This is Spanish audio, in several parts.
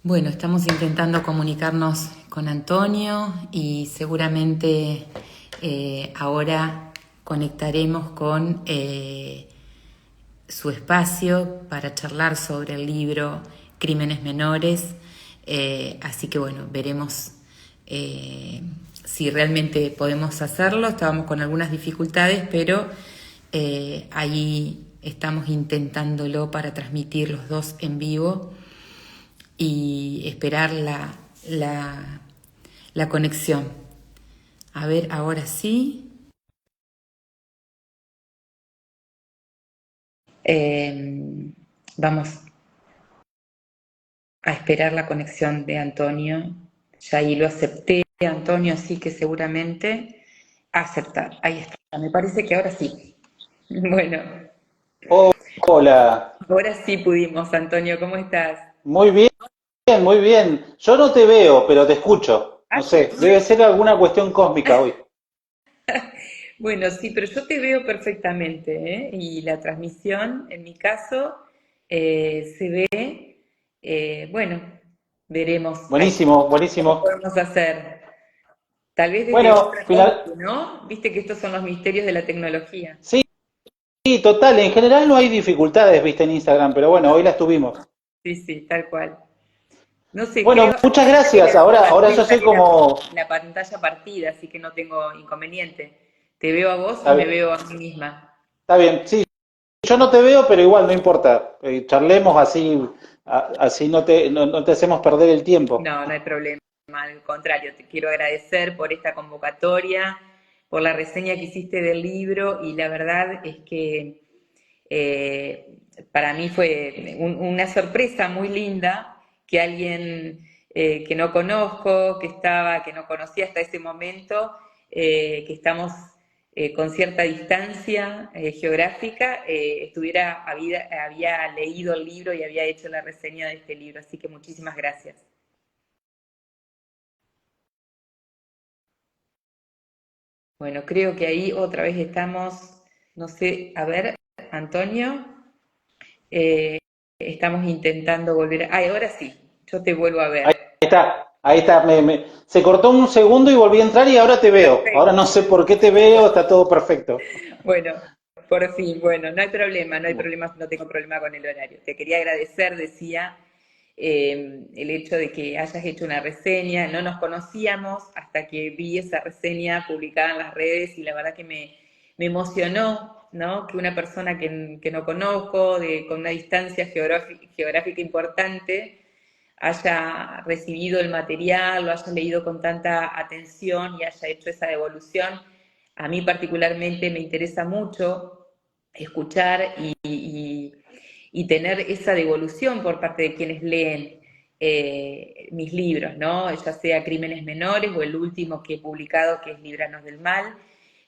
Bueno, estamos intentando comunicarnos con Antonio y seguramente ahora conectaremos con su espacio para charlar sobre el libro Crímenes Menores. Así que bueno, veremos si realmente podemos hacerlo. Estábamos con algunas dificultades, pero ahí estamos intentándolo para transmitir los dos en vivo y esperar la conexión. A ver, ahora sí. Vamos a esperar la conexión de Antonio. Ya ahí lo acepté, Antonio, así que seguramente aceptar. Ahí está. Me parece que ahora sí. Bueno, Oh, hola, ahora sí pudimos, Antonio. ¿Cómo estás? muy bien, muy bien. Yo no te veo, pero te escucho. No Ah, sé, debe ser alguna cuestión cósmica hoy. bueno, sí, pero yo te veo perfectamente, ¿eh? Y la transmisión, en mi caso, se ve, bueno, veremos ahí Buenísimo, cómo buenísimo. podemos hacer. Tal vez desde Bueno, otra compu, ¿no? Viste que estos son los misterios de la tecnología. sí, sí, total. En general no hay dificultades, viste, en Instagram, pero bueno, hoy las tuvimos. Sí, sí, tal cual. No sé, Bueno, creo, muchas creo que gracias. Ahora yo soy como... la pantalla partida, así que no tengo inconveniente. Te veo a vos y Está me bien, veo a mí misma. está bien, sí, yo no te veo, pero igual no importa. Charlemos así, así no te hacemos perder el tiempo. No, no hay problema. Al contrario, te quiero agradecer por esta convocatoria, por la reseña que hiciste del libro y la verdad es que para mí fue una sorpresa muy linda que alguien que no conozco, que no conocía hasta ese momento, que estamos con cierta distancia geográfica, había leído el libro y había hecho la reseña de este libro. Así que muchísimas gracias. Bueno, creo que ahí otra vez estamos, no sé, a ver, Antonio, eh, estamos intentando volver. Ay, ahora sí, yo te vuelvo a Ahí ver. está, ahí está. Se cortó un segundo y volví a entrar y ahora te veo. Ahora no Perfecto. sé por qué te veo, está todo perfecto. Bueno, por fin, bueno, no hay problema, no hay problema, no tengo problema con el horario. Te quería agradecer, decía, el hecho de que hayas hecho una reseña. No nos conocíamos hasta que vi esa reseña publicada en las redes y la verdad que me emocionó, ¿no? Que una persona que no conozco, con una distancia geográfica importante, haya recibido el material, lo haya leído con tanta atención y haya hecho esa devolución. A mí particularmente me interesa mucho escuchar y tener esa devolución por parte de quienes leen mis libros, ¿no? Ya sea Crímenes Menores o el último que he publicado, que es Líbranos del Mal.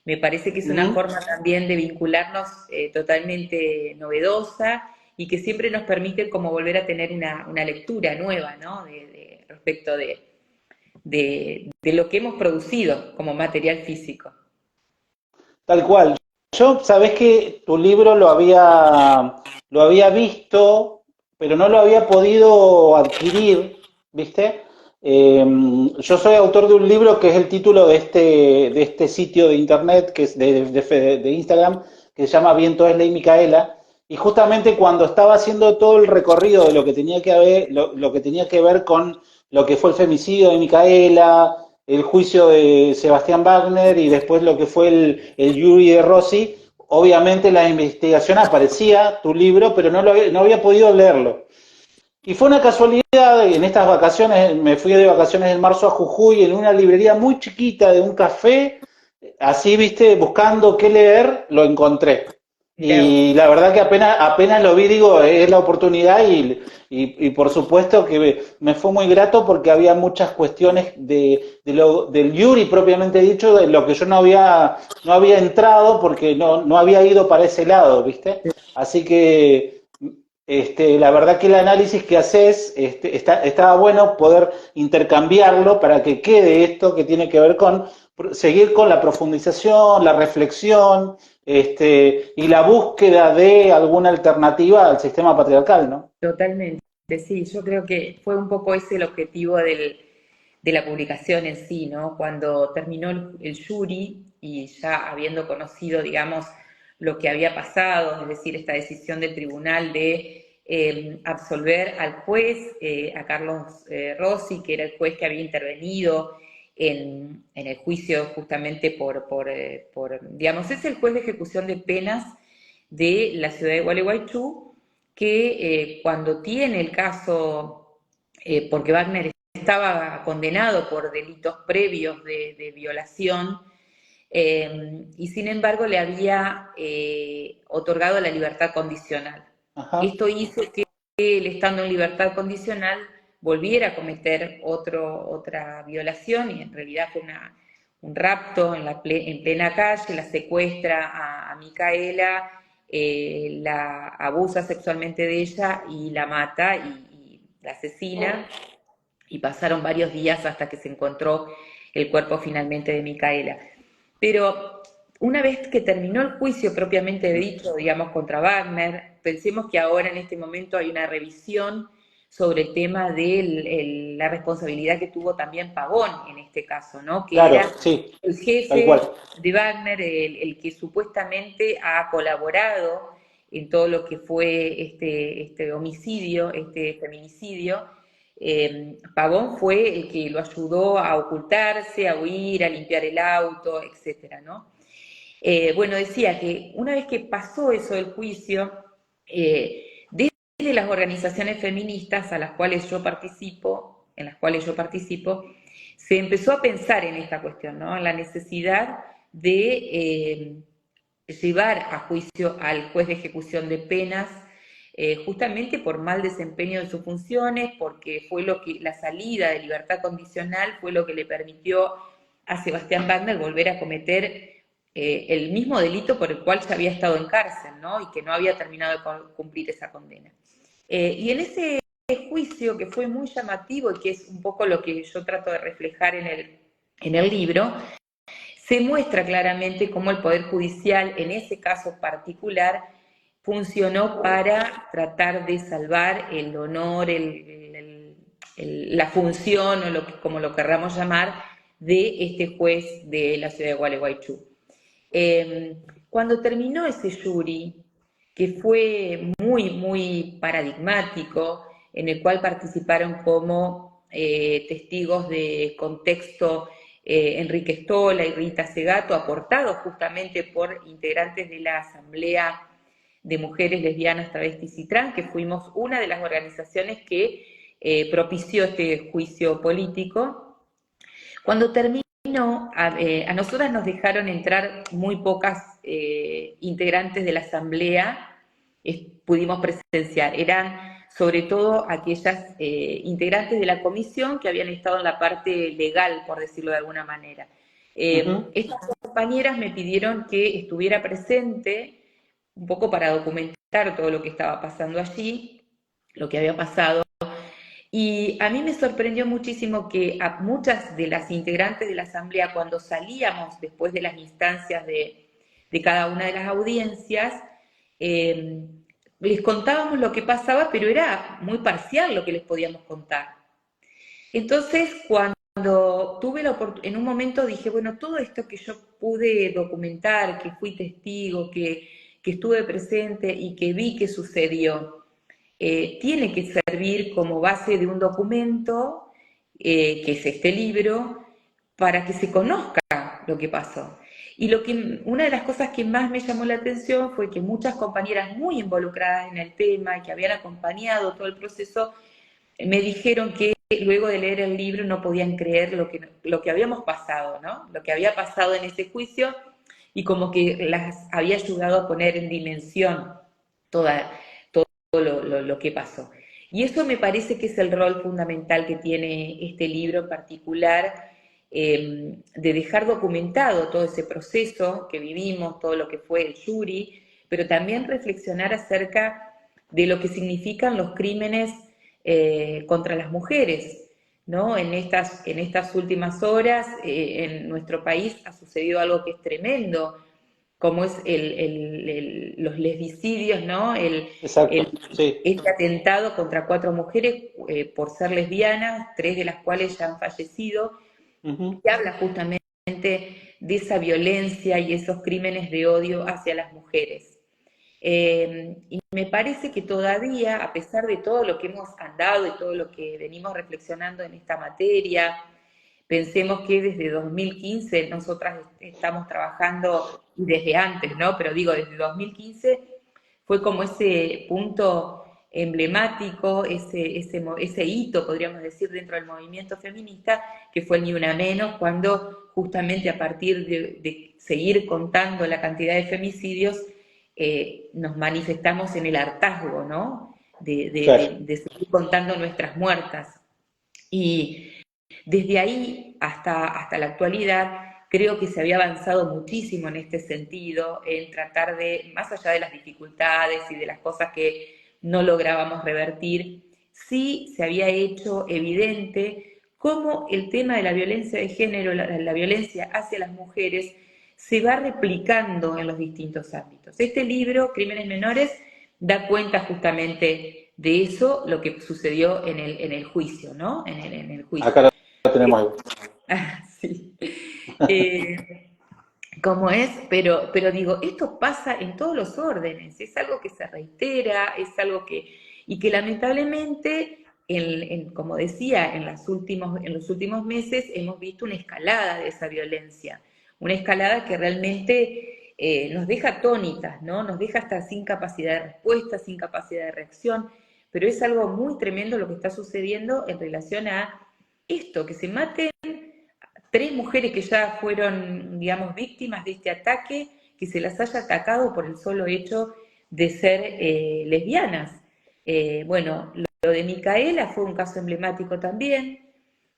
Me parece que es una Ujú. forma también de vincularnos totalmente novedosa y que siempre nos permite como volver a tener una lectura nueva, ¿no? Respecto de lo que hemos producido como material físico. Tal cual. Yo, sabés que tu libro lo había visto, pero no lo había podido adquirir, ¿viste? Yo soy autor de un libro que es el título de este sitio de internet, que es de Instagram, que se llama Viento es Ley Micaela. Y justamente cuando estaba haciendo todo el recorrido de lo que tenía que haber, lo que tenía que ver con lo que fue el femicidio de Micaela, el juicio de Sebastián Wagner y después lo que fue el jury de Rossi, obviamente la investigación aparecía, tu libro, pero no había podido leerlo. Y fue una casualidad, en estas vacaciones, me fui de vacaciones en marzo a Jujuy, en una librería muy chiquita de un café, así, viste, buscando qué leer, lo encontré. Mirá vos. Y la verdad que apenas lo vi, digo, es la oportunidad y por supuesto que me fue muy grato porque había muchas cuestiones del Yuri propiamente dicho, de lo que yo no había entrado porque no había ido para ese lado, ¿viste? Así que la verdad que el análisis que haces estaba bueno poder intercambiarlo para que quede esto que tiene que ver con seguir con la profundización, la reflexión y la búsqueda de alguna alternativa al sistema patriarcal, ¿no? Totalmente. Sí, yo creo que fue un poco ese el objetivo de la publicación en sí, ¿no? Cuando terminó el jury y ya habiendo conocido, digamos, lo que había pasado, es decir, esta decisión del tribunal de absolver al juez, a Carlos Rossi, que era el juez que había intervenido en el juicio justamente digamos, es el juez de ejecución de penas de la ciudad de Gualeguaychú, que cuando tiene el caso, porque Wagner estaba condenado por delitos previos de violación, y sin embargo le había otorgado la libertad condicional. Ajá. Esto hizo que él, estando en libertad condicional, volviera a cometer otra violación, y en realidad fue un rapto en plena calle, la secuestra a Micaela, la abusa sexualmente de ella y la mata y la asesina, y pasaron varios días hasta que se encontró el cuerpo finalmente de Micaela. Pero una vez que terminó el juicio propiamente dicho, digamos, contra Wagner, pensemos que ahora en este momento hay una revisión sobre el tema de la responsabilidad que tuvo también Pavón en este caso, ¿no? Que Claro, era sí, el tal jefe cual. de Wagner, el que supuestamente ha colaborado en todo lo que fue este homicidio, este feminicidio. Pavón fue el que lo ayudó a ocultarse, a huir, a limpiar el auto, etcétera, ¿no? Bueno, decía que una vez que pasó eso del juicio, desde las organizaciones feministas a las cuales yo participo, en las cuales yo participo, se empezó a pensar en esta cuestión, ¿no? En la necesidad de llevar a juicio al juez de ejecución de penas, justamente por mal desempeño de sus funciones, porque fue la salida de libertad condicional fue lo que le permitió a Sebastián Wagner volver a cometer el mismo delito por el cual ya había estado en cárcel, ¿no? Y que no había terminado de cumplir esa condena. Y en ese juicio, que fue muy llamativo y que es un poco lo que yo trato de reflejar en el libro, se muestra claramente cómo el Poder Judicial, en ese caso particular, funcionó para tratar de salvar el honor, la función, o como lo querramos llamar, de este juez de la ciudad de Gualeguaychú. Cuando terminó ese jury, que fue muy, muy paradigmático, en el cual participaron como testigos de contexto Enrique Stola y Rita Segato, aportados justamente por integrantes de la Asamblea de Mujeres Lesbianas, Travestis y Trans, que fuimos una de las organizaciones que propició este juicio político. Cuando terminó, a nosotras nos dejaron entrar muy pocas integrantes de la asamblea, pudimos presenciar, eran sobre todo aquellas integrantes de la comisión que habían estado en la parte legal, por decirlo de alguna manera. Ujú. Estas compañeras me pidieron que estuviera presente un poco para documentar todo lo que estaba pasando allí, lo que había pasado. Y a mí me sorprendió muchísimo que a muchas de las integrantes de la asamblea, cuando salíamos después de las instancias de cada una de las audiencias, eh, les contábamos lo que pasaba, pero era muy parcial lo que les podíamos contar. Entonces, cuando tuve la oportunidad, en un momento dije, bueno, todo esto que yo pude documentar, que fui testigo, que estuve presente y que vi que sucedió, tiene que servir como base de un documento, que es este libro, para que se conozca lo que pasó. Y una de las cosas que más me llamó la atención fue que muchas compañeras muy involucradas en el tema y que habían acompañado todo el proceso, me dijeron que luego de leer el libro no podían creer lo que habíamos pasado, ¿no? Lo que había pasado en ese juicio, y como que las había ayudado a poner en dimensión toda, lo que pasó. Y eso me parece que es el rol fundamental que tiene este libro en particular, de dejar documentado todo ese proceso que vivimos, todo lo que fue el jury, pero también reflexionar acerca de lo que significan los crímenes contra las mujeres, ¿no? En estas últimas horas, en nuestro país ha sucedido algo que es tremendo. como es los lesbicidios, ¿no? Exacto, sí. Este atentado contra 4 mujeres por ser lesbianas, 3 de las cuales ya han fallecido, Ujú. que habla justamente de esa violencia y esos crímenes de odio hacia las mujeres. Y me parece que todavía, a pesar de todo lo que hemos andado y todo lo que venimos reflexionando en esta materia, pensemos que desde 2015 nosotras estamos trabajando, y desde antes, ¿no? Pero digo, desde 2015 fue como ese punto emblemático, ese hito, podríamos decir, dentro del movimiento feminista, que fue el Ni Una Menos, cuando justamente a partir de seguir contando la cantidad de femicidios, nos manifestamos en el hartazgo, ¿no? Claro. De seguir contando nuestras muertas. Y desde ahí hasta la actualidad, creo que se había avanzado muchísimo en este sentido, en tratar de, más allá de las dificultades y de las cosas que no lográbamos revertir, sí se había hecho evidente cómo el tema de la violencia de género, la violencia hacia las mujeres, se va replicando en los distintos ámbitos. Este libro, Crímenes Menores, da cuenta justamente de eso, lo que sucedió en el juicio, ¿no? En el juicio. Acá lo tenemos igual. Sí. Eh, Como es, pero digo, esto pasa en todos los órdenes, es algo que se reitera, es algo y que lamentablemente, como decía, en los últimos meses hemos visto una escalada de esa violencia, una escalada que realmente nos deja atónitas, ¿no? Nos deja hasta sin capacidad de respuesta, sin capacidad de reacción, pero es algo muy tremendo lo que está sucediendo en relación a esto, que se maten 3 mujeres que ya fueron, digamos, víctimas de este ataque, que se las haya atacado por el solo hecho de ser lesbianas. Bueno, lo de Micaela fue un caso emblemático también,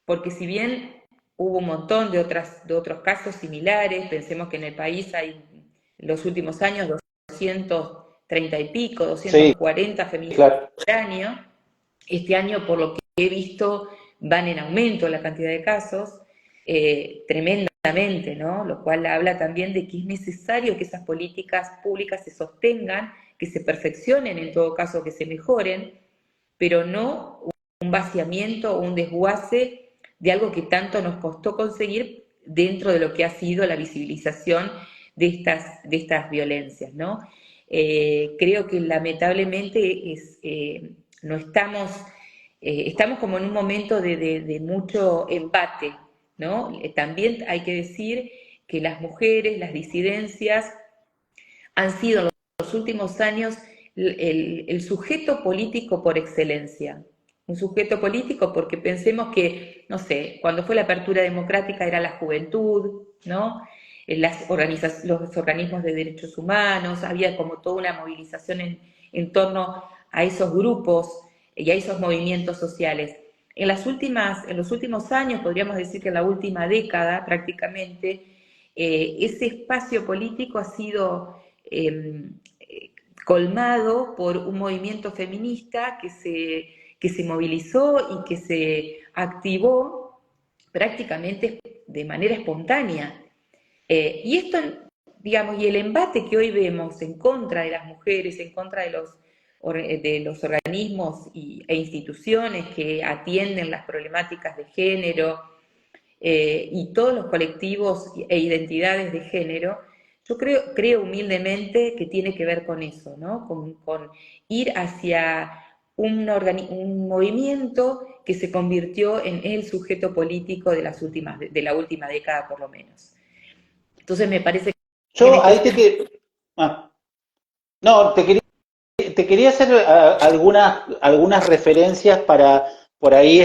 porque si bien hubo un montón de otros casos similares, pensemos que en el país hay en los últimos años 230 y pico, Sí, 240 feminicidios claro. por año. Este año, por lo que he visto, van en aumento la cantidad de casos, tremendamente, ¿no? Lo cual habla también de que es necesario que esas políticas públicas se sostengan, que se perfeccionen, en todo caso que se mejoren, pero no un vaciamiento o un desguace de algo que tanto nos costó conseguir dentro de lo que ha sido la visibilización de estas violencias, ¿no? Creo que lamentablemente no estamos, estamos como en un momento de mucho embate, ¿no? También hay que decir que las mujeres, las disidencias, han sido en los últimos años el sujeto político por excelencia. Un sujeto político porque pensemos que, no sé, cuando fue la apertura democrática era la juventud, ¿no? Los organismos de derechos humanos, había como toda una movilización en torno a esos grupos y a esos movimientos sociales. En los últimos años, podríamos decir que en la última década prácticamente, ese espacio político ha sido eh, colmado por un movimiento feminista que se movilizó y que se activó prácticamente de manera espontánea. Y esto, digamos, y el embate que hoy vemos en contra de las mujeres, en contra de los organismos e instituciones que atienden las problemáticas de género, y todos los colectivos e identidades de género, yo creo humildemente que tiene que ver con eso, ¿no? Con ir hacia un movimiento que se convirtió en el sujeto político de la última década por lo menos. Entonces me parece que en Yo este ahí sentido, ah, no, te quería hacer algunas referencias para por ahí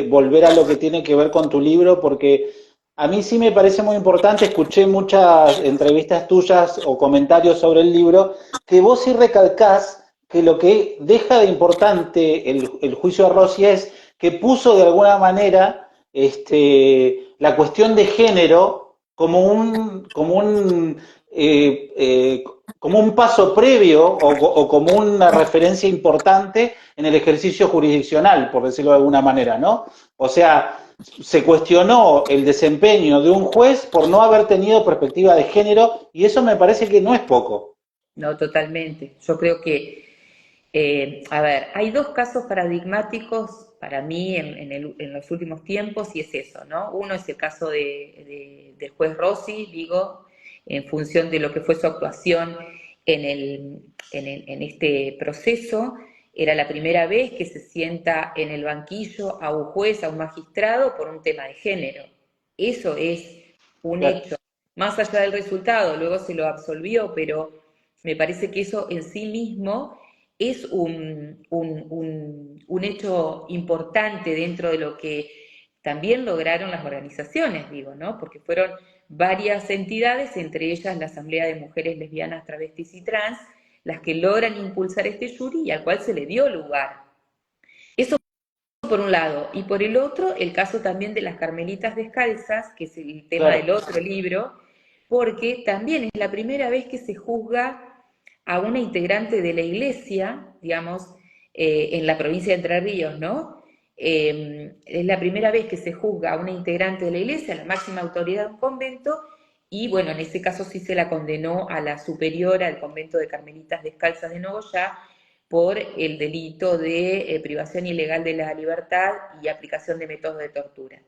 volver a lo que tiene que ver con tu libro, porque a mí sí me parece muy importante, escuché muchas entrevistas tuyas o comentarios sobre el libro, que vos sí recalcás que lo que deja de importante el juicio a Rossi es que puso de alguna manera la cuestión de género eh, eh, como un paso previo o como una referencia importante en el ejercicio jurisdiccional, por decirlo de alguna manera, ¿no? O sea, se cuestionó el desempeño de un juez por no haber tenido perspectiva de género y eso me parece que no es poco. No, totalmente. Yo creo que, a ver, hay dos casos paradigmáticos para mí en los últimos tiempos y es eso, ¿no? Uno es el caso del juez Rossi, digo, en función de lo que fue su actuación en este proceso. Era la primera vez que se sienta en el banquillo a un juez, a un magistrado, por un tema de género. Eso es un Claro, hecho. Más allá del resultado, luego se lo absolvió, pero me parece que eso en sí mismo es un hecho importante dentro de lo que también lograron las organizaciones, digo, ¿no? Porque fueron varias entidades, entre ellas la Asamblea de Mujeres Lesbianas, Travestis y Trans, las que logran impulsar este jury y al cual se le dio lugar. Eso por un lado, y por el otro, el caso también de las Carmelitas Descalzas, que es el tema del claro, otro libro, porque también es la primera vez que se juzga a una integrante de la iglesia, digamos, en la provincia de Entre Ríos, ¿no? Es la primera vez que se juzga a una integrante de la iglesia, la máxima autoridad de un convento, y bueno, en ese caso sí se la condenó a la superiora del convento de Carmelitas Descalzas de Nogoyá, por el delito de privación ilegal de la libertad y aplicación de métodos de tortura.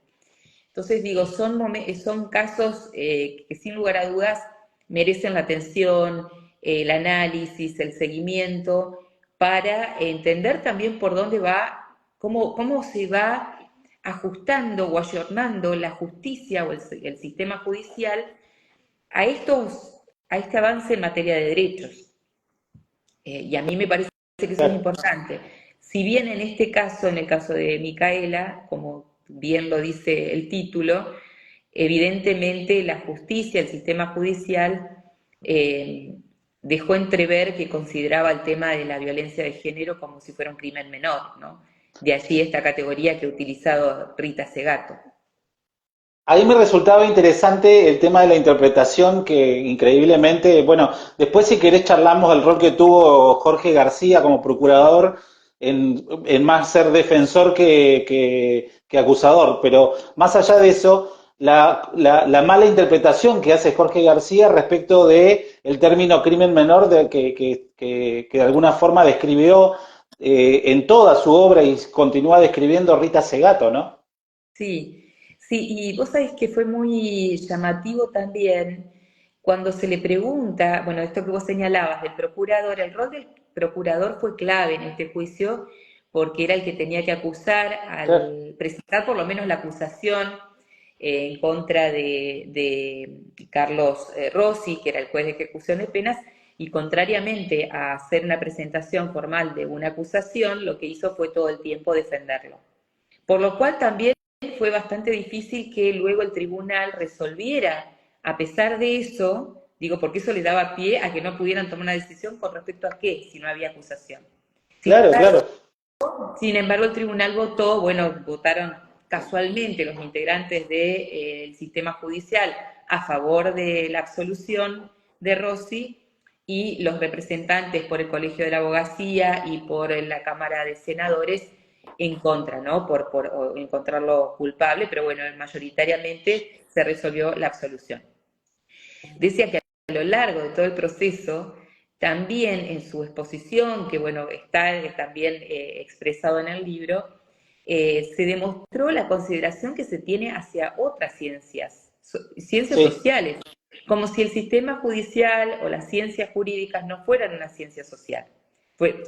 Entonces digo, son casos que sin lugar a dudas merecen la atención, el análisis, el seguimiento, para entender también por dónde va, cómo se va ajustando o ayornando la justicia o el sistema judicial a, a este avance en materia de derechos. Y a mí me parece que eso es claro. importante. Si bien en este caso, en el caso de Micaela, como bien lo dice el título, evidentemente la justicia, el sistema judicial, dejó entrever que consideraba el tema de la violencia de género como si fuera un crimen menor, ¿no? De allí esta categoría que ha utilizado Rita Segato. Ahí me resultaba interesante el tema de la interpretación que increíblemente, bueno, después si querés charlamos del rol que tuvo Jorge García como procurador en más ser defensor que acusador, pero más allá de eso, la mala interpretación que hace Jorge García respecto de el término crimen menor que de alguna forma describió en toda su obra y continúa describiendo Rita Segato, ¿no? Sí, sí, y vos sabés que fue muy llamativo también cuando se le pregunta, bueno, esto que vos señalabas del procurador, el rol del procurador fue clave en este juicio porque era el que tenía que acusar, Claro. al presentar por lo menos la acusación en contra de Carlos Rossi, que era el juez de ejecución de penas, y contrariamente a hacer una presentación formal de una acusación, lo que hizo fue todo el tiempo defenderlo. Por lo cual también fue bastante difícil que luego el tribunal resolviera. A pesar de eso, digo, porque eso le daba pie a que no pudieran tomar una decisión con respecto a qué, si no había acusación. Sin Claro, embargo, claro. el tribunal votó, bueno, votaron casualmente los integrantes del sistema judicial a favor de la absolución de Rossi y los representantes por el Colegio de la Abogacía y por la Cámara de Senadores en contra, ¿no? Por encontrarlo culpable, pero bueno, mayoritariamente se resolvió la absolución. Decía que a lo largo de todo el proceso, también en su exposición, que bueno, está también expresado en el libro, se demostró la consideración que se tiene hacia otras ciencias, ciencias Sí, sociales, como si el sistema judicial o las ciencias jurídicas no fueran una ciencia social,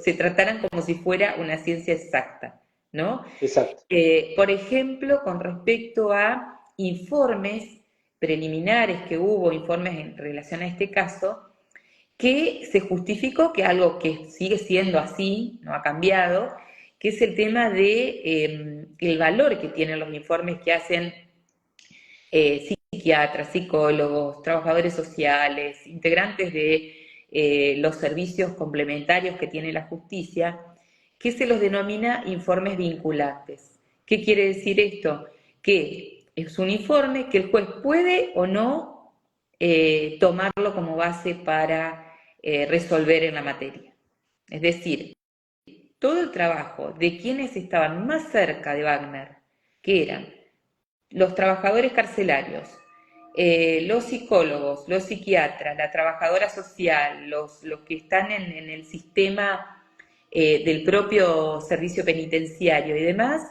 se trataran como si fuera una ciencia exacta, ¿no? exacto. Por ejemplo, con respecto a informes preliminares que hubo, informes en relación a este caso, que se justificó que algo que sigue siendo así, no ha cambiado, que es el tema de el valor que tienen los informes que hacen psiquiatras, psicólogos, trabajadores sociales, integrantes de los servicios complementarios que tiene la justicia, que se los denomina informes vinculantes. ¿Qué quiere decir esto? Que es un informe que el juez puede o no tomarlo como base para resolver en la materia. Es decir, todo el trabajo de quienes estaban más cerca de Wagner, que eran los trabajadores carcelarios, los psicólogos, los psiquiatras, la trabajadora social, los que están en el sistema del propio servicio penitenciario y demás,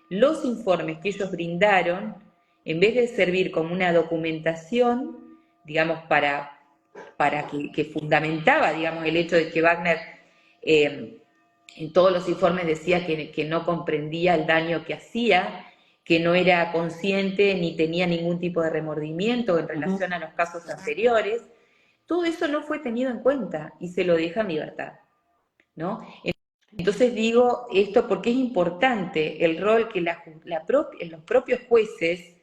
los informes que ellos brindaron, en vez de servir como una documentación, digamos, para que fundamentaba, digamos, el hecho de que Wagner en todos los informes decía que no comprendía el daño que hacía, que no era consciente ni tenía ningún tipo de remordimiento en relación a los casos anteriores. Todo eso no fue tenido en cuenta y se lo deja en libertad, ¿no? Entonces digo esto porque es importante el rol que los propios jueces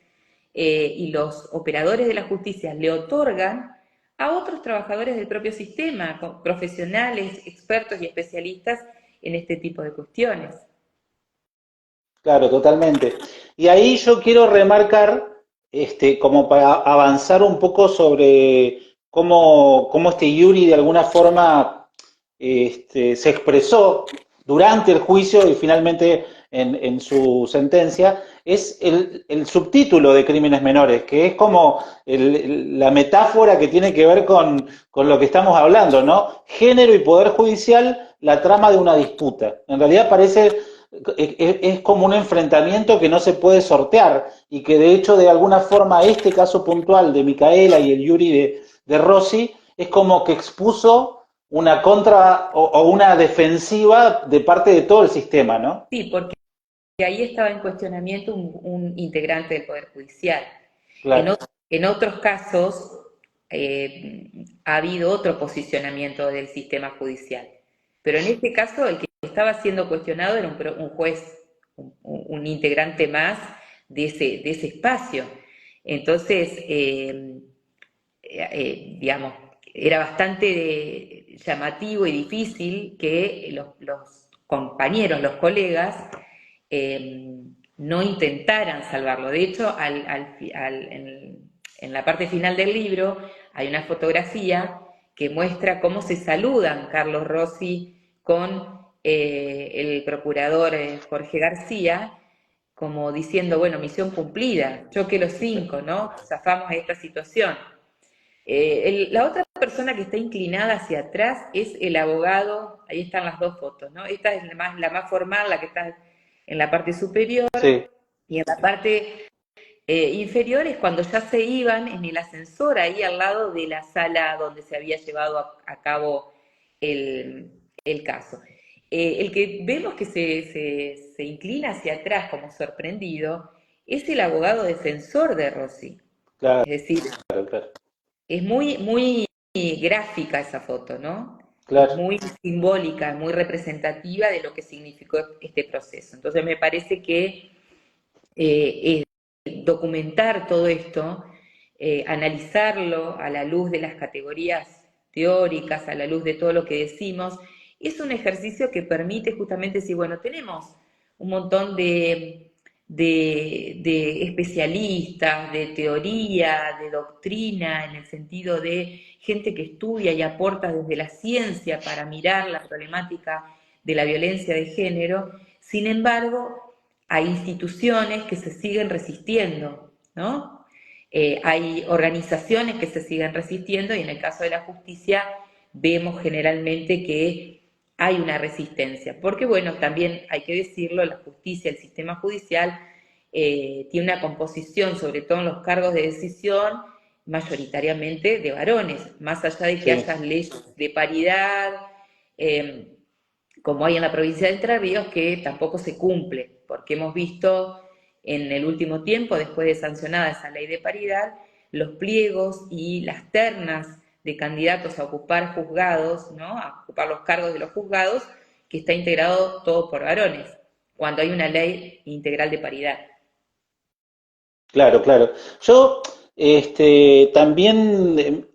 y los operadores de la justicia le otorgan a otros trabajadores del propio sistema, profesionales, expertos y especialistas en este tipo de cuestiones. Claro, totalmente. Y ahí yo quiero remarcar, como para avanzar un poco sobre cómo este Yuri de alguna forma se expresó durante el juicio y finalmente en su sentencia, es el subtítulo de Crímenes Menores, que es como la metáfora que tiene que ver con lo que estamos hablando, ¿no? Género y poder judicial, la trama de una disputa. En realidad parece es como un enfrentamiento que no se puede sortear y que de hecho de alguna forma este caso puntual de Micaela y el Yuri de Rossi es como que expuso una contra o una defensiva de parte de todo el sistema, ¿no? Sí, porque ahí estaba en cuestionamiento un integrante del Poder Judicial. En, Claro, en otros casos ha habido otro posicionamiento del sistema judicial, pero en este caso el que estaba siendo cuestionado era un juez, un integrante más de ese espacio. Entonces, digamos, era bastante llamativo y difícil que los compañeros, los colegas, no intentaran salvarlo. De hecho, en la parte final del libro hay una fotografía que muestra cómo se saludan Carlos Rossi con el procurador Jorge García, como diciendo, bueno, misión cumplida, choque los cinco, ¿no? Zafamos esta situación. La otra persona que está inclinada hacia atrás es el abogado, ahí están las dos fotos, ¿no? Esta es la más formal, la que está en la parte superior, sí. y en la parte inferior es cuando ya se iban en el ascensor, ahí al lado de la sala donde se había llevado a cabo el caso. El que vemos que se inclina hacia atrás como sorprendido es el abogado defensor de Rossi. Claro, Es decir, claro, es muy gráfica esa foto, ¿no? Es claro. muy simbólica, muy representativa de lo que significó este proceso. Entonces me parece que documentar todo esto, analizarlo a la luz de las categorías teóricas, a la luz de todo lo que decimos, es un ejercicio que permite justamente decir, bueno, tenemos un montón de especialistas, de teoría, de doctrina, en el sentido de gente que estudia y aporta desde la ciencia para mirar la problemática de la violencia de género. Sin embargo, hay instituciones que se siguen resistiendo, ¿no? Hay organizaciones que se siguen resistiendo y en el caso de la justicia vemos generalmente que hay una resistencia, porque bueno, también hay que decirlo, la justicia, el sistema judicial tiene una composición, sobre todo en los cargos de decisión, mayoritariamente de varones, más allá de que Sí. haya leyes de paridad, eh, como hay en la provincia de Entre Ríos, que tampoco se cumple, porque hemos visto en el último tiempo, después de sancionada esa ley de paridad, los pliegos y las ternas de candidatos a ocupar juzgados, ¿no? A ocupar los cargos de los juzgados, que está integrado todo por varones, cuando hay una ley integral de paridad. Claro, claro. Yo, también,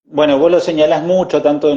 bueno, vos lo señalás mucho, tanto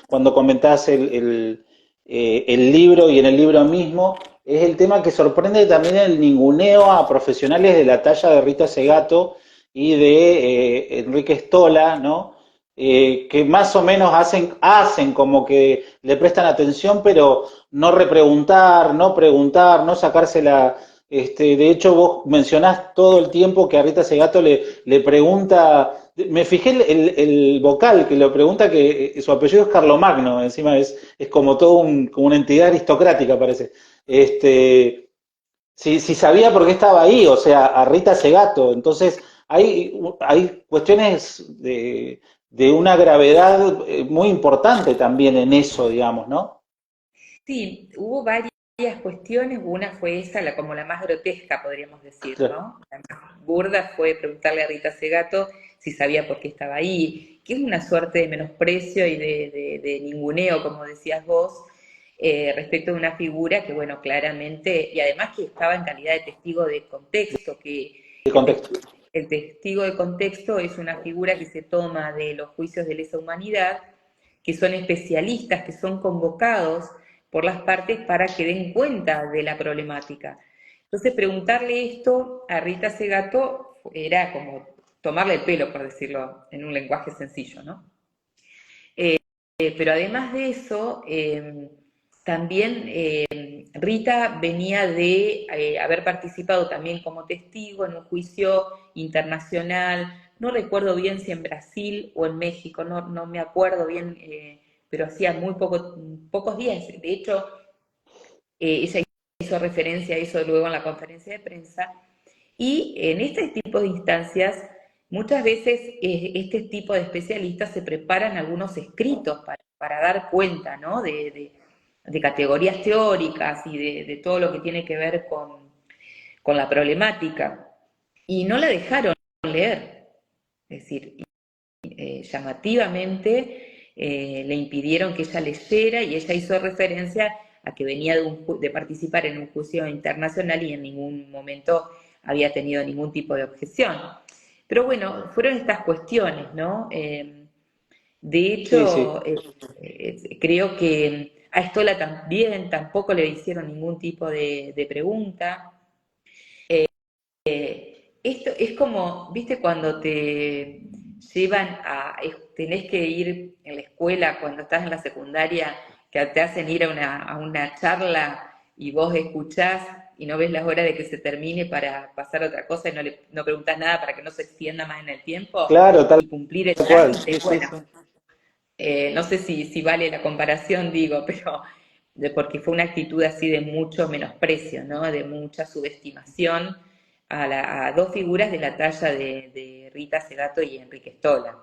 cuando comentás el libro y en el libro mismo, es el tema que sorprende también el ninguneo a profesionales de la talla de Rita Segato y de Enrique Stola, ¿no? Que más o menos hacen como que le prestan atención, pero no repreguntar, no preguntar, no sacársela De hecho, vos mencionás todo el tiempo que a Rita Segato le pregunta, me fijé el vocal que le pregunta que su apellido es Carlomagno, encima es como todo como una entidad aristocrática, parece. Si sabía por qué estaba ahí, o sea, a Rita Segato. Entonces, hay cuestiones de una gravedad muy importante también en eso, digamos, ¿no? Sí, hubo varias cuestiones, una fue esa, como la más grotesca, podríamos decir, Claro, ¿no? La más burda fue preguntarle a Rita Segato si sabía por qué estaba ahí, que es una suerte de menosprecio y de ninguneo, como decías vos, respecto de una figura que, bueno, claramente, y además que estaba en calidad de testigo de contexto, que el el, contexto. el testigo de contexto es una figura que se toma de los juicios de lesa humanidad, que son especialistas, que son convocados por las partes para que den cuenta de la problemática. Entonces, preguntarle esto a Rita Segato era como tomarle el pelo, por decirlo en un lenguaje sencillo, ¿no? Pero además de eso, también Rita venía de haber participado también como testigo en un juicio internacional, no recuerdo bien si en Brasil o en México, no me acuerdo bien, pero hacía pocos días. De hecho, ella hizo referencia a eso luego en la conferencia de prensa. Y en este tipo de instancias, muchas veces este tipo de especialistas se preparan algunos escritos para dar cuenta, ¿no? de categorías teóricas y de todo lo que tiene que ver con la problemática. Y no la dejaron leer. Es decir, llamativamente le impidieron que ella leyera y ella hizo referencia a que venía de participar en un juicio internacional y en ningún momento había tenido ningún tipo de objeción. Pero bueno, fueron estas cuestiones, ¿no? De Sí, sí. hecho, creo que a Estola también tampoco le hicieron ningún tipo de pregunta. Esto es como, viste, cuando te llevan tenés que ir en la escuela, cuando estás en la secundaria, que te hacen ir a una charla y vos escuchás y no ves la hora de que se termine para pasar a otra cosa y no preguntás nada para que no se extienda más en el tiempo Claro, tal y cumplir el cual. trámite. Sí, sí, Bueno, sí. no sé si vale la comparación, digo, pero porque fue una actitud así de mucho menosprecio, ¿no? De mucha subestimación a dos figuras de la talla de Rita Segato y Enrique Stola.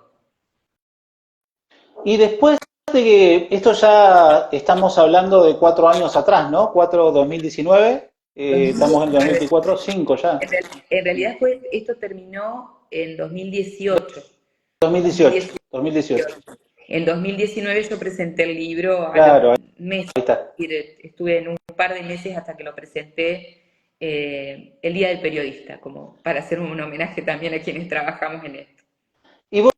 Y después de que esto ya estamos hablando de 4 años atrás, ¿no? 2019, estamos en 2019. 2024, 5 ya. En realidad esto terminó en 2018. 2018, 2018. 2018. En 2019 yo presenté el libro a los Claro, ahí meses, está. estuve en un par de meses hasta que lo presenté el Día del Periodista, como para hacer un homenaje también a quienes trabajamos en esto. Y vos,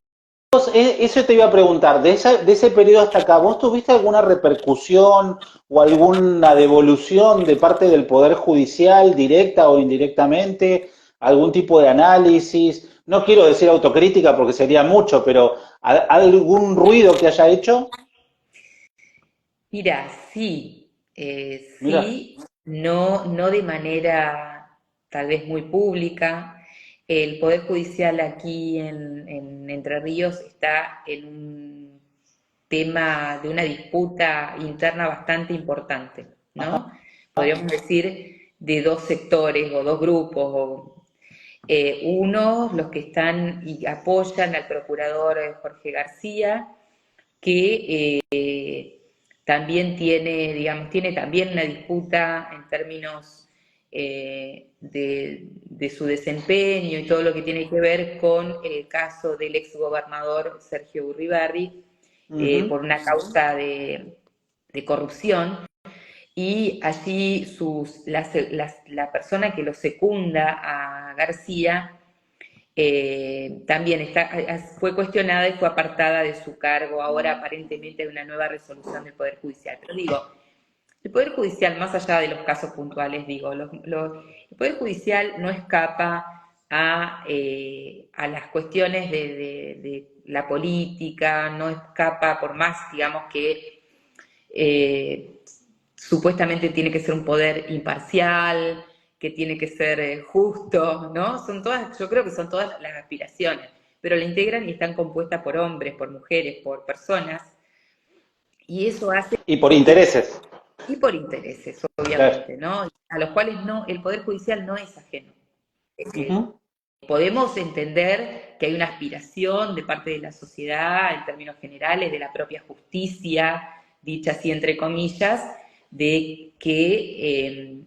eso te iba a preguntar, de ese periodo hasta acá, ¿vos tuviste alguna repercusión o alguna devolución de parte del Poder Judicial, directa o indirectamente? ¿Algún tipo de análisis? No quiero decir autocrítica porque sería mucho, pero ¿algún ruido que haya hecho? Mira, sí, Mira, sí, no de manera tal vez muy pública. El Poder Judicial aquí en Entre Ríos está en un tema de una disputa interna bastante importante, ¿no? Podríamos decir de dos sectores o dos grupos. Uno, los que están y apoyan al procurador Jorge García, que también tiene, digamos, tiene también una disputa en términos de su desempeño y todo lo que tiene que ver con el caso del exgobernador Sergio Burribarri ujú. por una causa de corrupción. Y allí la persona que lo secunda a García también fue cuestionada y fue apartada de su cargo. Ahora aparentemente hay una nueva resolución del Poder Judicial. Pero digo, el Poder Judicial, más allá de los casos puntuales, digo, el Poder Judicial no escapa a las cuestiones de la política, no escapa por más, digamos, que supuestamente tiene que ser un poder imparcial, que tiene que ser justo, ¿no? Son todas, yo creo que son todas las aspiraciones, pero la integran y están compuestas por hombres, por mujeres, por personas, y eso hace Y por que, intereses. y por intereses, Claro. obviamente, ¿no? A los cuales no, el Poder Judicial no es ajeno. Ujú. Podemos entender que hay una aspiración de parte de la sociedad, en términos generales, de la propia justicia, dicha así entre comillas, de que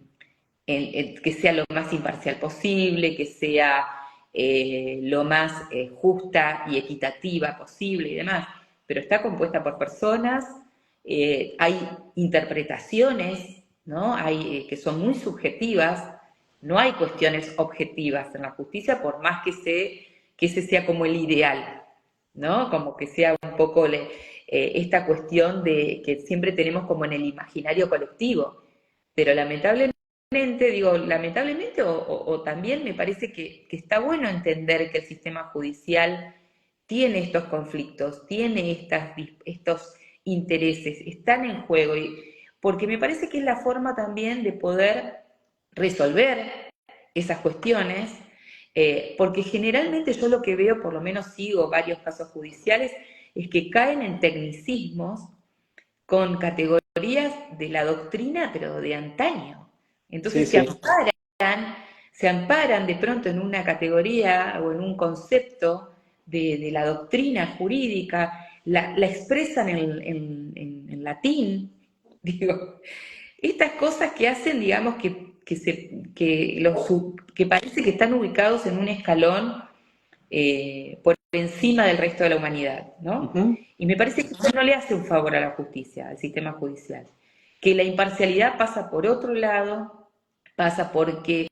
sea lo más imparcial posible, que sea lo más justa y equitativa posible y demás, pero está compuesta por personas, hay interpretaciones, ¿no? Que son muy subjetivas, no hay cuestiones objetivas en la justicia, por más que ese sea como el ideal, ¿no? Como que sea un poco esta cuestión de que siempre tenemos como en el imaginario colectivo, pero lamentablemente, digo, lamentablemente o también me parece que está bueno entender que el sistema judicial tiene estos conflictos, tiene estos intereses, están en juego, porque me parece que es la forma también de poder resolver esas cuestiones, porque generalmente yo lo que veo, por lo menos sigo varios casos judiciales, es que caen en tecnicismos con categorías de la doctrina, pero de antaño. Sí, Entonces sí. se amparan de pronto en una categoría o en un concepto de la doctrina jurídica, la expresan en latín, digo, estas cosas que hacen, digamos, que parece que están ubicados en un escalón por encima del resto de la humanidad, ¿no? Ujú. Y me parece que eso no le hace un favor a la justicia, al sistema judicial. Que la imparcialidad pasa por otro lado, pasa porque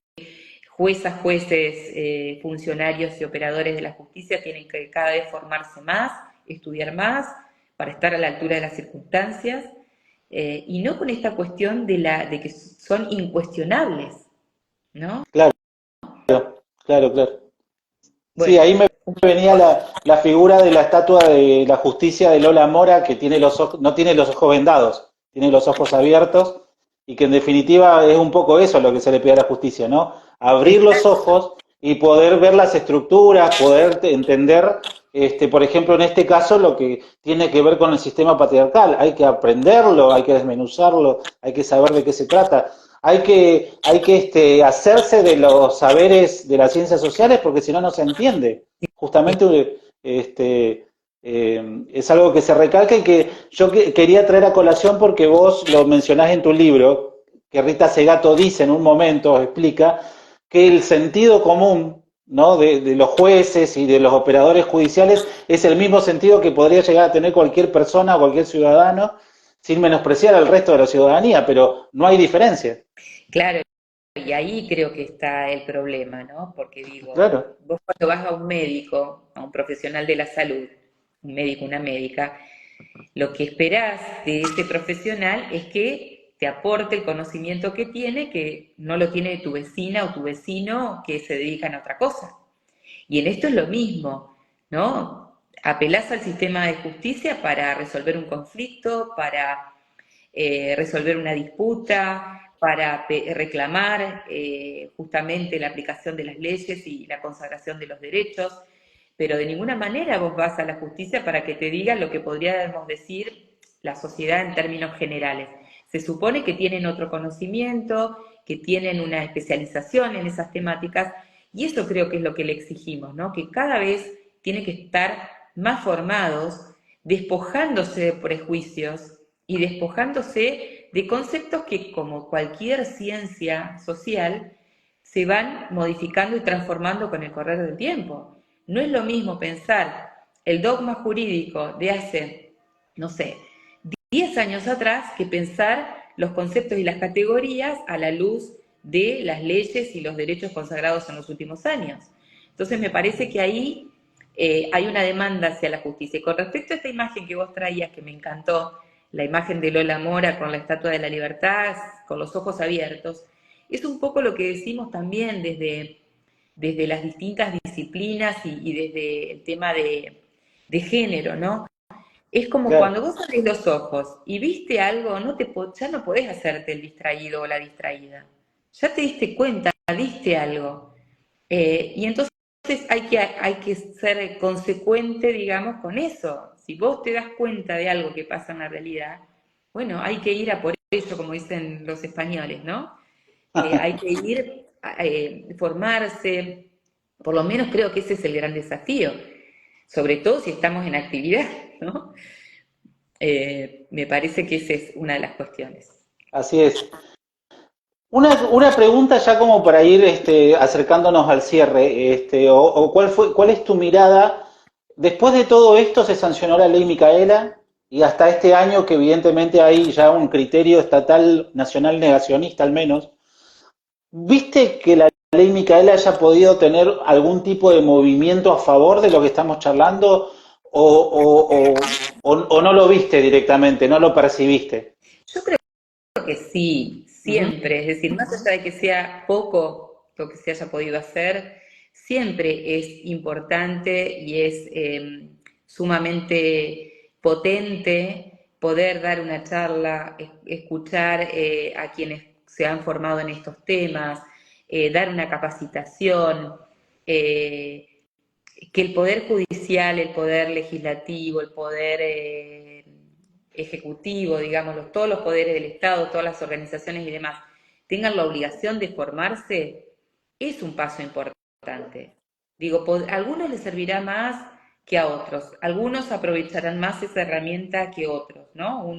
juezas, jueces, funcionarios y operadores de la justicia tienen que cada vez formarse más, estudiar más, para estar a la altura de las circunstancias, y no con esta cuestión de que son incuestionables, ¿no? Claro, claro, claro. Sí, Bueno, ahí me venía la figura de la estatua de la justicia de Lola Mora, que tiene los ojos, no tiene los ojos vendados, tiene los ojos abiertos, y que en definitiva es un poco eso lo que se le pide a la justicia, ¿no? Abrir los exacto, ojos y poder ver las estructuras, poder entender, por ejemplo, en este caso, lo que tiene que ver con el sistema patriarcal. Hay que aprenderlo, hay que desmenuzarlo, hay que saber de qué se trata. Hay que hacerse de los saberes de las ciencias sociales porque si no, no se entiende. Justamente es algo que se recalca y que yo quería traer a colación porque vos lo mencionás en tu libro, que Rita Segato dice en un momento, explica, que el sentido común, ¿no? de los jueces y de los operadores judiciales es el mismo sentido que podría llegar a tener cualquier persona o cualquier ciudadano, sin menospreciar al resto de la ciudadanía, pero no hay diferencia. claro. Y ahí creo que está el problema, ¿no? Porque digo, Claro, vos cuando vas a un médico, a un profesional de la salud, un médico, una médica, lo que esperás de ese profesional es que te aporte el conocimiento que tiene, que no lo tiene tu vecina o tu vecino que se dedican a otra cosa. Y en esto es lo mismo, ¿no? Apelás al sistema de justicia para resolver un conflicto, para resolver una disputa, para reclamar justamente la aplicación de las leyes y la consagración de los derechos, pero de ninguna manera vos vas a la justicia para que te diga lo que podríamos decir la sociedad en términos generales. Se supone que tienen otro conocimiento, que tienen una especialización en esas temáticas, y eso creo que es lo que le exigimos, ¿no? Que cada vez tienen que estar más formados, despojándose de prejuicios y despojándose de conceptos que, como cualquier ciencia social, se van modificando y transformando con el correr del tiempo. No es lo mismo pensar el dogma jurídico de hace, no sé, 10 años atrás que pensar los conceptos y las categorías a la luz de las leyes y los derechos consagrados en los últimos años. Entonces me parece que ahí hay una demanda hacia la justicia. Y con respecto a esta imagen que vos traías, que me encantó, la imagen de Lola Mora con la Estatua de la Libertad, con los ojos abiertos, es un poco lo que decimos también desde las distintas disciplinas y desde el tema de género, ¿no? Es como cuando claro. vos abrís los ojos y viste algo, ya no podés hacerte el distraído o la distraída. ya te diste cuenta, diste algo. Y entonces hay que ser consecuente, digamos, con eso. Si vos te das cuenta de algo que pasa en la realidad, bueno, hay que ir a por ello, como dicen los españoles, ¿no? Hay que ir a formarse, por lo menos creo que ese es el gran desafío, sobre todo si estamos en actividad, ¿no? Me parece que esa es una de las cuestiones. Así es. Una pregunta ya como para ir acercándonos al cierre, o cuál es tu mirada. Después de todo esto se sancionó la ley Micaela y hasta este año que evidentemente hay ya un criterio estatal nacional negacionista al menos. ¿Viste que la ley Micaela haya podido tener algún tipo de movimiento a favor de lo que estamos charlando o no lo viste directamente, no lo percibiste? Yo creo que sí, Ujú. siempre, es decir, más allá de que sea poco lo que se haya podido hacer, siempre es importante y es sumamente potente poder dar una charla, escuchar a quienes se han formado en estos temas, dar una capacitación, eh, que el poder judicial, el poder legislativo, el poder ejecutivo, digamos, todos los poderes del Estado, todas las organizaciones y demás, tengan la obligación de formarse, es un paso importante. Digo, a algunos les servirá más que a otros, algunos aprovecharán más esa herramienta que otros, ¿no?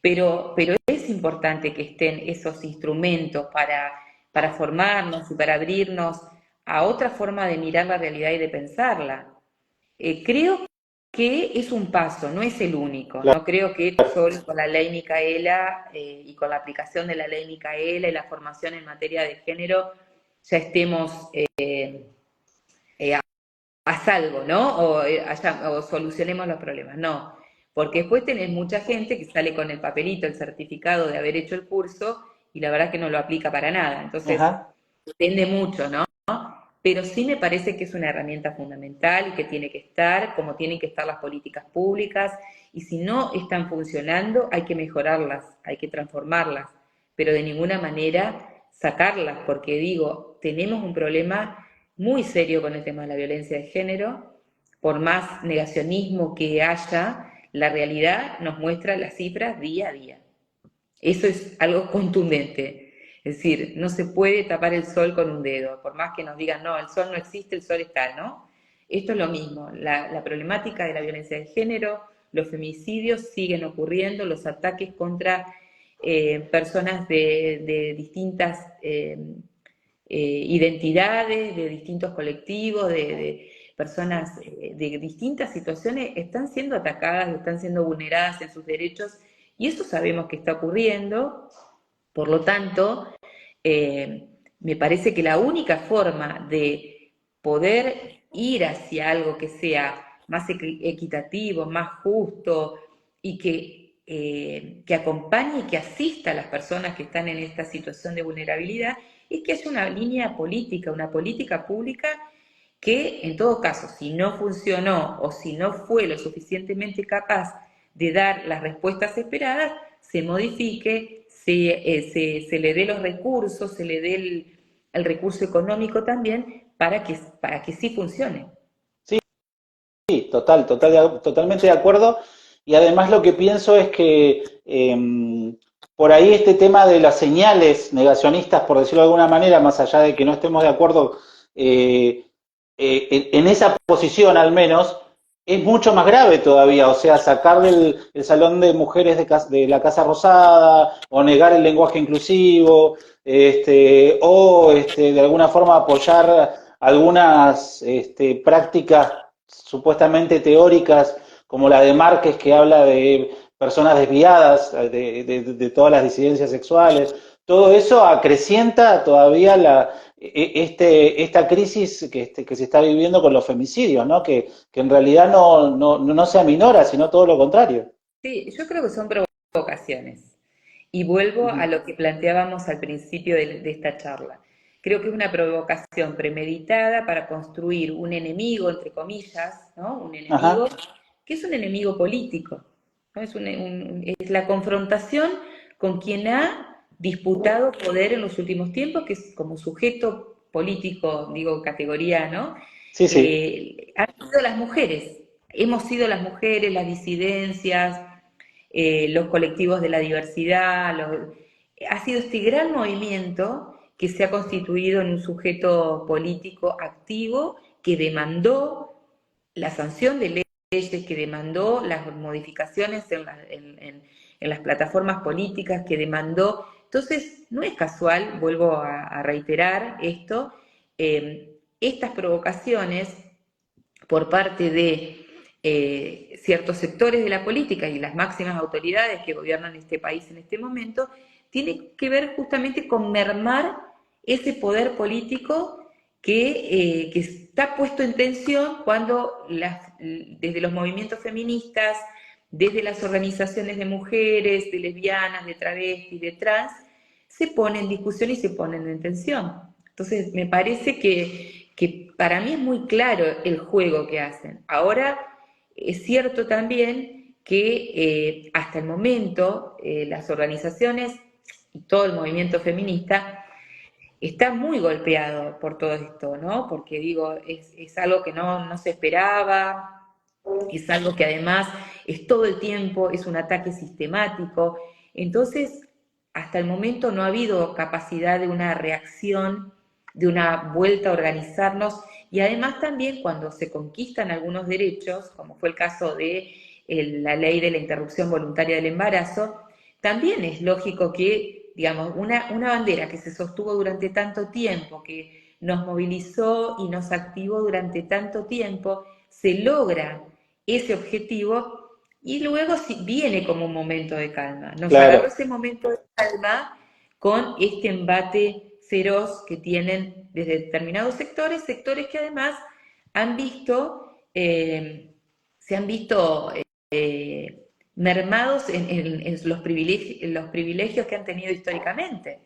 Pero es importante que estén esos instrumentos para formarnos y para abrirnos a otra forma de mirar la realidad y de pensarla. Creo que es un paso, no es el único. Claro. No creo que solo con la ley Micaela y con la aplicación de la ley Micaela y la formación en materia de género ya estemos eh, a salvo, ¿no? O solucionemos los problemas. No, porque después tenés mucha gente que sale con el papelito, el certificado de haber hecho el curso y la verdad que no lo aplica para nada. Entonces, Ajá. depende mucho, ¿no? Pero sí me parece que es una herramienta fundamental y que tiene que estar, como tienen que estar las políticas públicas, y si no están funcionando, hay que mejorarlas, hay que transformarlas, pero de ninguna manera sacarlas, porque digo, tenemos un problema muy serio con el tema de la violencia de género, por más negacionismo que haya, la realidad nos muestra las cifras día a día. Eso es algo contundente. Es decir, no se puede tapar el sol con un dedo, por más que nos digan, no, el sol no existe, el sol está, ¿no? Esto es lo mismo, la problemática de la violencia de género, los femicidios siguen ocurriendo, los ataques contra personas de distintas identidades, de distintos colectivos, de personas de distintas situaciones, están siendo atacadas, están siendo vulneradas en sus derechos, y eso sabemos que está ocurriendo. Por lo tanto, me parece que la única forma de poder ir hacia algo que sea más equitativo, más justo y que acompañe y que asista a las personas que están en esta situación de vulnerabilidad, es que haya una línea política, una política pública que en todo caso, si no funcionó o si no fue lo suficientemente capaz de dar las respuestas esperadas, se modifique, se le dé los recursos, se le dé el recurso económico también para que sí funcione. Sí, totalmente de acuerdo. Y además lo que pienso es que por ahí este tema de las señales negacionistas, por decirlo de alguna manera, más allá de que no estemos de acuerdo eh, en esa posición al menos, es mucho más grave todavía. O sea, sacarle el salón de mujeres de la Casa Rosada, o negar el lenguaje inclusivo, de alguna forma apoyar algunas prácticas supuestamente teóricas, como la de Márquez, que habla de personas desviadas de todas las disidencias sexuales. Todo eso acrecienta todavía esta crisis que se está viviendo con los femicidios, ¿no? Que en realidad no se aminora, sino todo lo contrario. Sí, yo creo que son provocaciones. Y vuelvo a Ujú. lo que planteábamos al principio de esta charla. Creo que es una provocación premeditada para construir un enemigo, entre comillas, ¿no? Un enemigo Ajá. que es un enemigo político, ¿no? Es la confrontación con quien ha disputado poder en los últimos tiempos, que es como sujeto político, digo, categoría, ¿no? Sí, sí. Han sido las mujeres. Hemos sido las mujeres, las disidencias, los colectivos de la diversidad. Ha sido este gran movimiento que se ha constituido en un sujeto político activo que demandó la sanción de leyes, que demandó las modificaciones en las plataformas políticas, que demandó. Entonces, no es casual, vuelvo a reiterar esto, estas provocaciones por parte de ciertos sectores de la política y las máximas autoridades que gobiernan este país en este momento, tiene que ver justamente con mermar ese poder político que está puesto en tensión cuando desde los movimientos feministas, desde las organizaciones de mujeres, de lesbianas, de travestis, de trans, se ponen en discusión y se ponen en tensión. Entonces, me parece que para mí es muy claro el juego que hacen. Ahora, es cierto también que hasta el momento las organizaciones y todo el movimiento feminista está muy golpeado por todo esto, ¿no? Porque digo, es algo que no se esperaba, es algo que además es todo el tiempo, es un ataque sistemático. Entonces, hasta el momento no ha habido capacidad de una reacción, de una vuelta a organizarnos, y además también cuando se conquistan algunos derechos, como fue el caso de la ley de la interrupción voluntaria del embarazo, también es lógico que, digamos, una bandera que se sostuvo durante tanto tiempo, que nos movilizó y nos activó durante tanto tiempo, se logra ese objetivo y luego viene como un momento de calma. Nos agarró Claro. ese momento de calma con este embate feroz que tienen desde determinados sectores, sectores que además han visto, se han visto mermados en los privilegios que han tenido históricamente.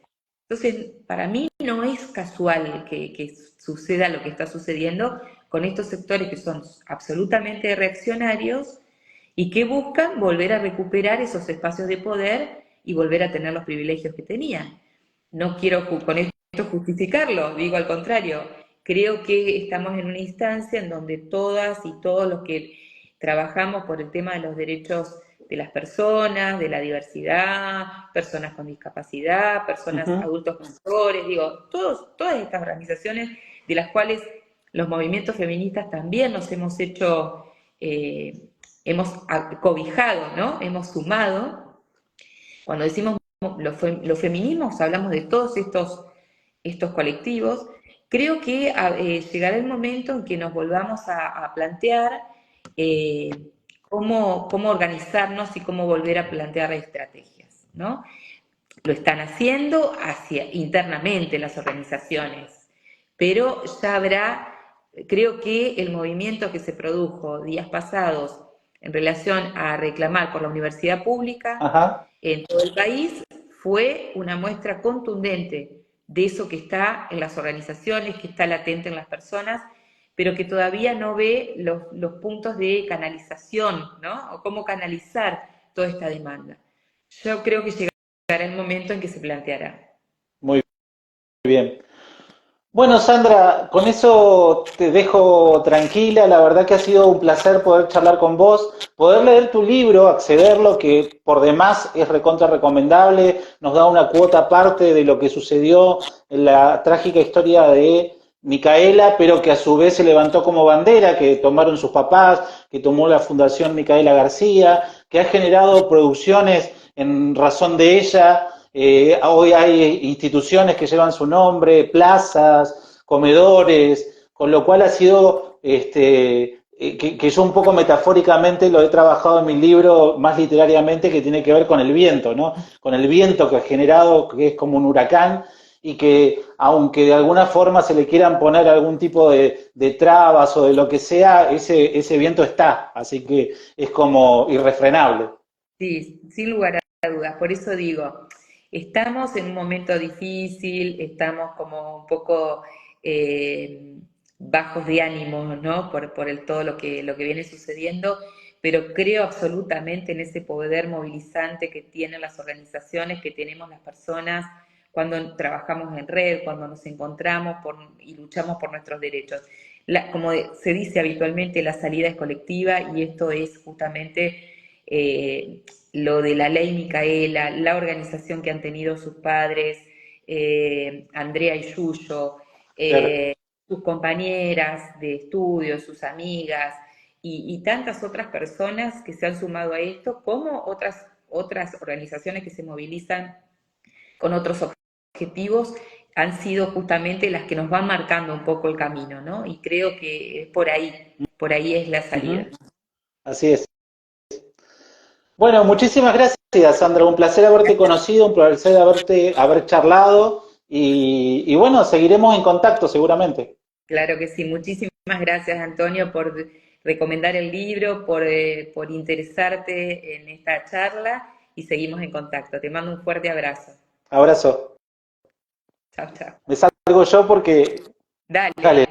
Entonces, para mí no es casual que suceda lo que está sucediendo con estos sectores que son absolutamente reaccionarios y que buscan volver a recuperar esos espacios de poder y volver a tener los privilegios que tenían. No quiero con esto justificarlo, digo al contrario, creo que estamos en una instancia en donde todas y todos los que trabajamos por el tema de los derechos de las personas, de la diversidad, personas con discapacidad, personas Ujú. adultos mayores, digo, todas estas organizaciones de las cuales los movimientos feministas también nos hemos hecho, hemos cobijado, ¿no? Hemos sumado. Cuando decimos los feminismos, hablamos de todos estos colectivos. Creo que llegará el momento en que nos volvamos a plantear eh, cómo organizarnos y cómo volver a plantear estrategias, ¿no? Lo están haciendo internamente las organizaciones, pero ya habrá, creo que el movimiento que se produjo días pasados en relación a reclamar por la universidad pública Ajá. en todo el país fue una muestra contundente de eso que está en las organizaciones, que está latente en las personas, pero que todavía no ve los puntos de canalización, ¿no? O cómo canalizar toda esta demanda. Yo creo que llegará el momento en que se planteará. Muy bien. Bueno, Sandra, con eso te dejo tranquila. La verdad que ha sido un placer poder charlar con vos, poder leer tu libro, accederlo, que por demás es recontra recomendable. Nos da una cuota aparte de lo que sucedió en la trágica historia de Micaela, pero que a su vez se levantó como bandera, que tomaron sus papás, que tomó la Fundación Micaela García, que ha generado producciones en razón de ella. Hoy hay instituciones que llevan su nombre, plazas, comedores, con lo cual ha sido, que yo un poco metafóricamente lo he trabajado en mi libro más literariamente, que tiene que ver con el viento, ¿no? Con el viento que ha generado, que es como un huracán, y que aunque de alguna forma se le quieran poner algún tipo de trabas o de lo que sea, ese viento está, así que es como irrefrenable. Sí, sin lugar a dudas. Por eso digo, estamos en un momento difícil, estamos como un poco bajos de ánimo, ¿no? Por todo lo que viene sucediendo, pero creo absolutamente en ese poder movilizante que tienen las organizaciones, que tenemos las personas cuando trabajamos en red, cuando nos encontramos y luchamos por nuestros derechos. Como se dice habitualmente, la salida es colectiva y esto es justamente lo de la ley Micaela, la organización que han tenido sus padres, Andrea y Yuyo, Claro. sus compañeras de estudio, sus amigas y tantas otras personas que se han sumado a esto, como otras organizaciones que se movilizan con otros objetivos, han sido justamente las que nos van marcando un poco el camino, ¿no? Y creo que es por ahí es la salida. Así es. Bueno, muchísimas gracias, Sandra. Un placer haberte conocido, un placer haber charlado y bueno, seguiremos en contacto seguramente. Claro que sí. Muchísimas gracias, Antonio, por recomendar el libro, por interesarte en esta charla y seguimos en contacto. Te mando un fuerte abrazo. Abrazo. Chao, chao. Me salgo yo porque... Dale. Dale.